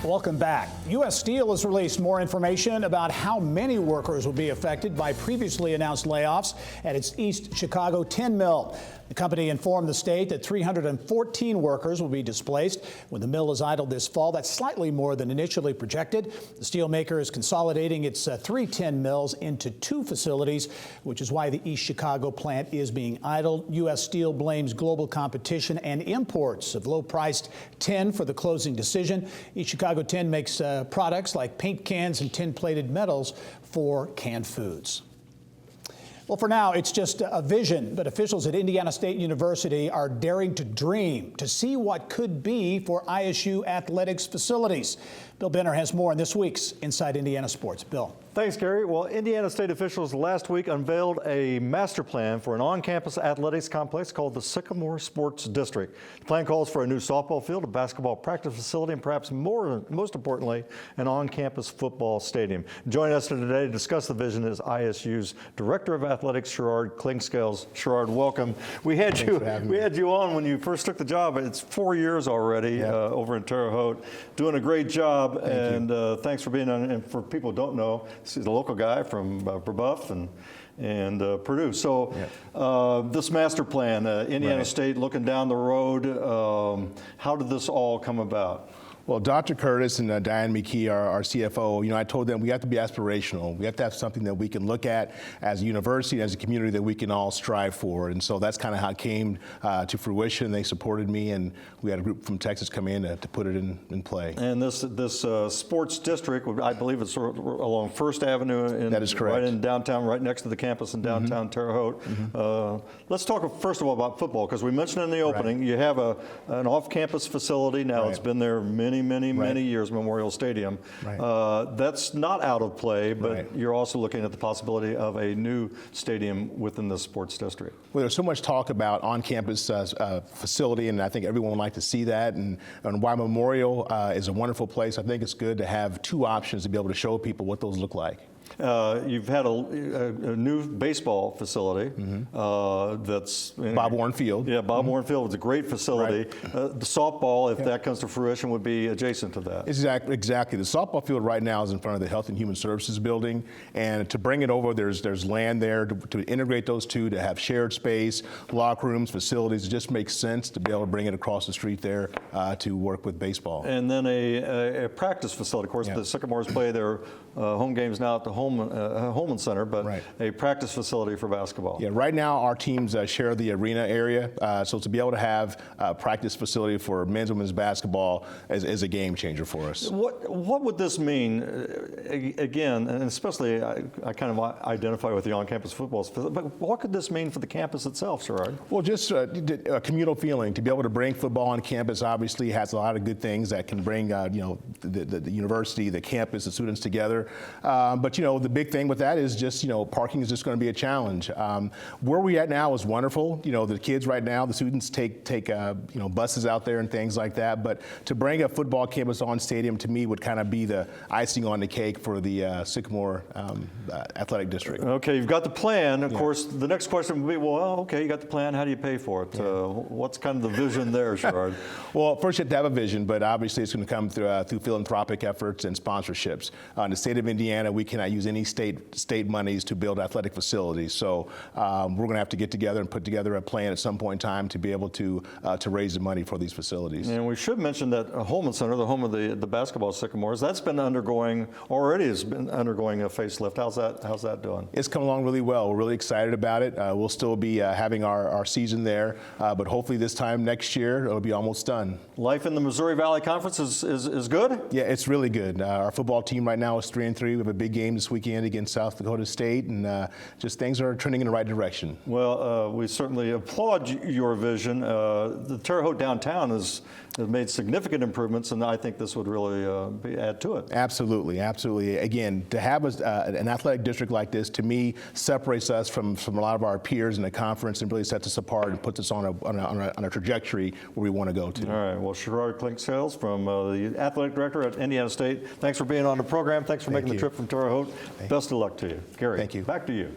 Welcome back. U.S. Steel has released more information about how many workers will be affected by previously announced layoffs at its East Chicago tin mill. The company informed the state that 314 workers will be displaced when the mill is idled this fall. That's slightly more than initially projected. The steelmaker is consolidating its 3 tin mills into 2 facilities, which is why the East Chicago plant is being idled. U.S. Steel blames global competition and imports of low-priced tin for the closing decision. East Chicago Tin makes products like paint cans and tin-plated metals for canned foods. Well, for now, it's just a vision, but officials at Indiana State University are daring to dream to see what could be for ISU athletics facilities. Bill Benner has more in this week's Inside Indiana Sports. Bill. Thanks, Gary. Well, Indiana State officials last week unveiled a master plan for an on-campus athletics complex called the Sycamore Sports District. The plan calls for a new softball field, a basketball practice facility, and perhaps most importantly, an on-campus football stadium. Joining us today to discuss the vision is ISU's Director of Athletics, Sherard Clinkscales. Sherard, welcome. We had you on when you first took the job. It's 4 years already over in Terre Haute, doing a great job. Thanks for being on. And for people who don't know, he's a local guy from Brebeuf and Purdue. So this master plan, Indiana State looking down the road, how did this all come about? Well, Dr. Curtis and Diane McKee, our CFO, I told them we have to be aspirational. We have to have something that we can look at as a university, as a community that we can all strive for. And so that's kind of how it came to fruition. They supported me, and we had a group from Texas come in to put it in play. And this sports district, I believe it's along First Avenue. That is correct. Right in downtown, right next to the campus in downtown Terre Haute. Let's talk first of all about football, because we mentioned in the opening, you have an off-campus facility. Now it's been there many years, Memorial Stadium. That's not out of play, but you're also looking at the possibility of a new stadium within the sports district. Well, there's so much talk about on-campus facility, and I think everyone would like to see that. And while Memorial is a wonderful place, I think it's good to have 2 options to be able to show people what those look like. You've had a new baseball facility that's Bob Warren Field. Yeah, Bob Warren Field is a great facility. The softball, if that comes to fruition, would be adjacent to that. Exactly. The softball field right now is in front of the Health and Human Services building, and to bring it over, there's land there to integrate those 2, to have shared space, locker rooms, facilities. It just makes sense to be able to bring it across the street there to work with baseball. And then a practice facility. Of course, the Sycamores play their home games now at the Holman Center, but a practice facility for basketball. Yeah, right now our teams share the arena area, so to be able to have a practice facility for men's and women's basketball is a game changer for us. What would this mean, again, and especially I kind of identify with the on-campus football, but what could this mean for the campus itself, Sherard? Well, just a communal feeling. To be able to bring football on campus obviously has a lot of good things that can bring the university, the campus, the students together. But the big thing with that is just, parking is just going to be a challenge. Where we're at now is wonderful. The kids right now, the students take buses out there and things like that. But to bring a football campus on stadium, to me, would kind of be the icing on the cake for the Sycamore Athletic District. Okay, you've got the plan. Of course, the next question would be, well, okay, you got the plan. How do you pay for it? What's kind of the vision there, Sherard? Well, first you have to have a vision, but obviously it's going to come through philanthropic efforts and sponsorships. In the state of Indiana, we cannot use any state monies to build athletic facilities. So we're going to have to get together and put together a plan at some point in time to be able to raise the money for these facilities. And we should mention that Holman Center, the home of the basketball Sycamores, has been undergoing a facelift. How's that doing? It's come along really well. We're really excited about it. We'll still be having our season there, but hopefully this time next year it'll be almost done. Life in the Missouri Valley Conference is good? Yeah, it's really good. Our football team right now is 3-3. We have a big game this weekend against South Dakota State, and just things are trending in the right direction. Well, we certainly applaud your vision. The Terre Haute downtown has made significant improvements, and I think this would really add to it. Absolutely, absolutely. Again, to have an athletic district like this, to me, separates us from a lot of our peers in the conference and really sets us apart and puts us on a trajectory where we want to go to. All right. Well, Sherard Clinkscales from the athletic director at Indiana State. Thanks for being on the program. Thanks for making the trip from Terre Haute. Best of luck to you. Gary, thank you. Back to you.